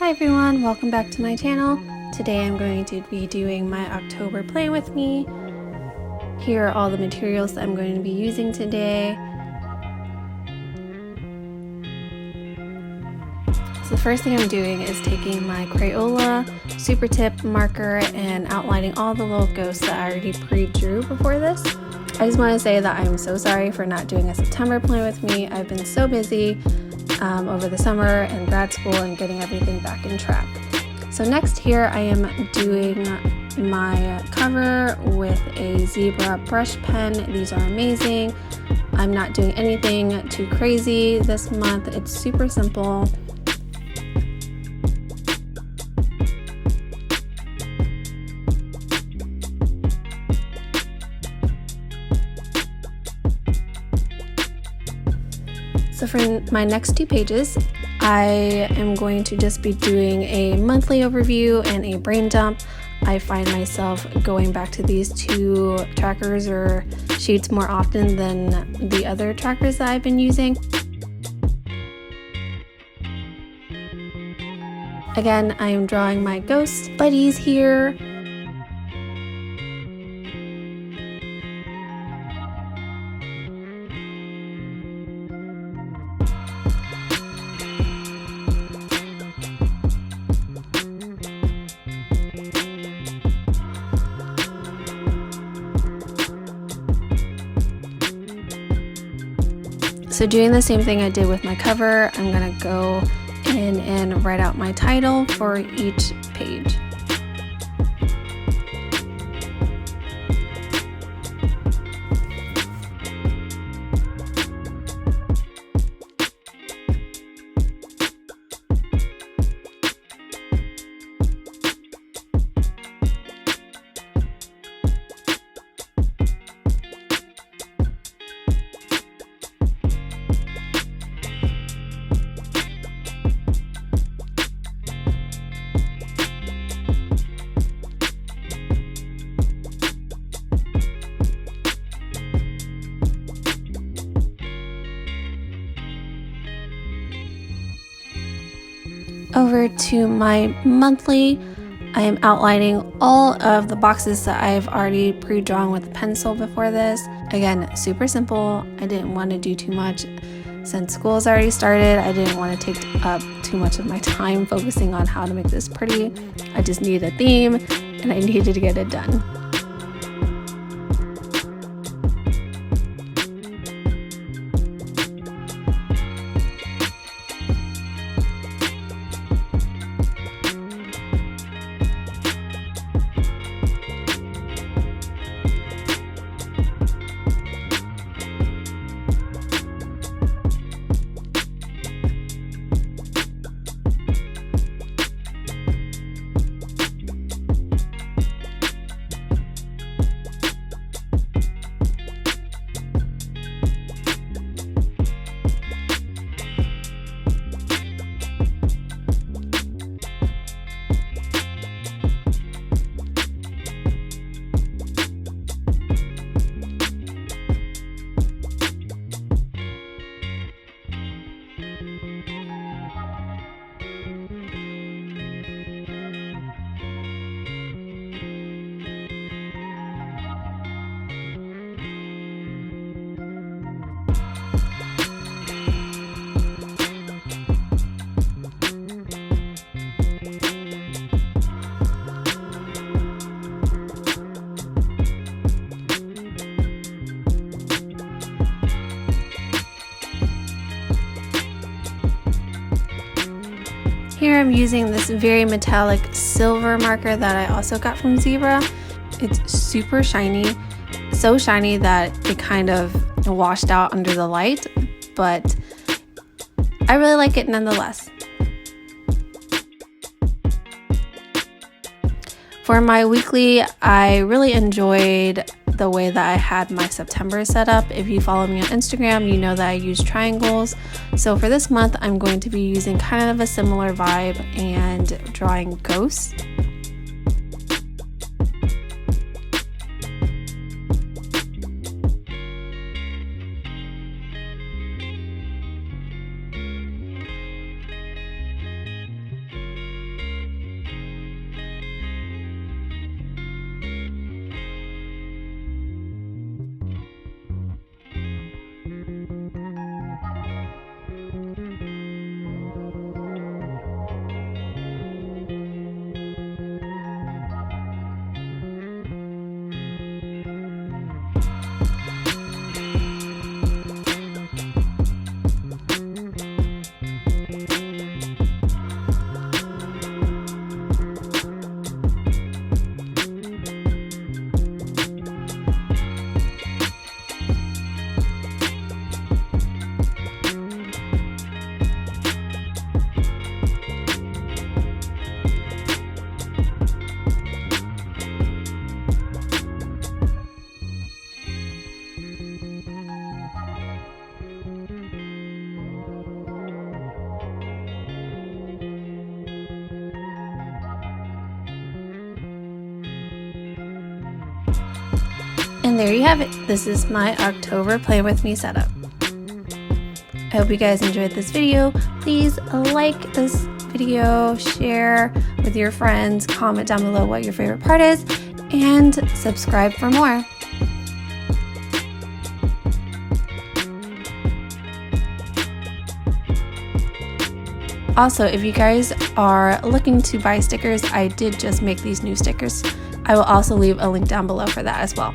Hi everyone, welcome back to my channel. Today I'm going to be doing my October Play With Me. Here are all the materials that I'm going to be using today. So the first thing I'm doing is taking my Crayola Super Tip marker and outlining all the little ghosts that I already pre-drew before this. I just want to say that I'm so sorry for not doing a September Play With Me. I've been so busy over the summer and grad school and getting everything back in track. So next here I am doing my cover with a zebra brush pen. These are amazing. I'm not doing anything too crazy this month. It's super simple. So for my next two pages, I am going to just be doing a monthly overview and a brain dump. I find myself going back to these two trackers or sheets more often than the other trackers that I've been using. Again, I am drawing my ghost buddies here. So doing the same thing I did with my cover, I'm gonna go in and write out my title for each page. Over to my monthly, I am outlining all of the boxes that I've already pre-drawn with a pencil before this. Again, super simple. I didn't want to do too much. Since school has already started, I didn't want to take up too much of my time focusing on how to make this pretty. I just needed a theme and I needed to get it done. Here I'm using this very metallic silver marker that I also got from Zebra. It's super shiny, so shiny that it kind of washed out under the light, but I really like it nonetheless. For my weekly, I really enjoyed the way that I had my September set up. If you follow me on Instagram, you know that I use triangles. So for this month, I'm going to be using kind of a similar vibe and drawing ghosts. And there you have it. This is my October Play With Me setup. I hope you guys enjoyed this video. Please like this video, share with your friends, comment down below what your favorite part is, and subscribe for more. Also, if you guys are looking to buy stickers, I did just make these new stickers. I will also leave a link down below for that as well.